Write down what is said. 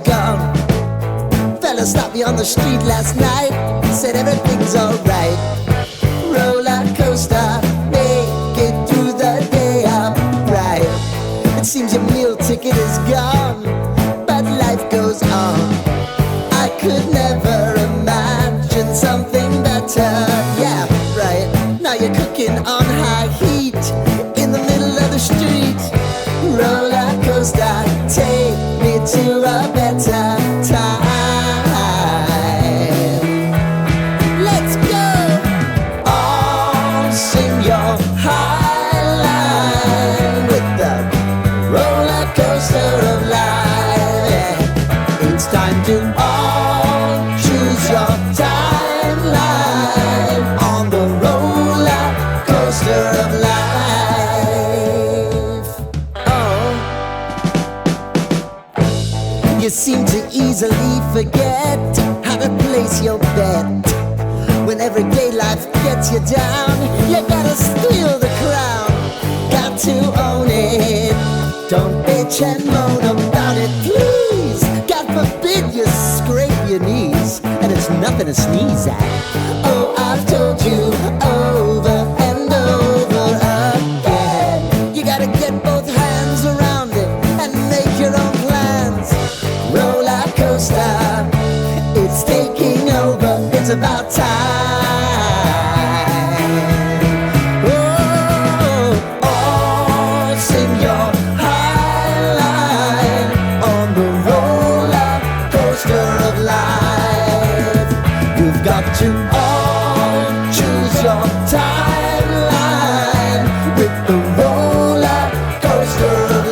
gone. Fella stopped me on the street last night, said everything's alright. Roller coaster, make it through the day upright. It seems your meal ticket is gone, but life goes on. I could never imagine something better. Yeah, right. Now you're cooking on high heat in the middle of the street. Roller coaster, take me to a better time. Let's go! All sing your high line with the roller coaster of life. Yeah. It's time to all choose your timeline on the roller coaster of life. Oh, you seem to easily forget how to place your bet. When everyday life gets you down, you gotta steal the crown. Got to own it. Don't bitch and moan about it, please. God forbid you scrape your knees, and it's nothing to sneeze at. Oh, I've told you over and over again, you gotta get both hands around it and make your own plans. Roller coaster, it's taking over, it's about time. Oh, all sing your high line on the roller coaster of life. You've got to all choose your timeline with the roller coaster of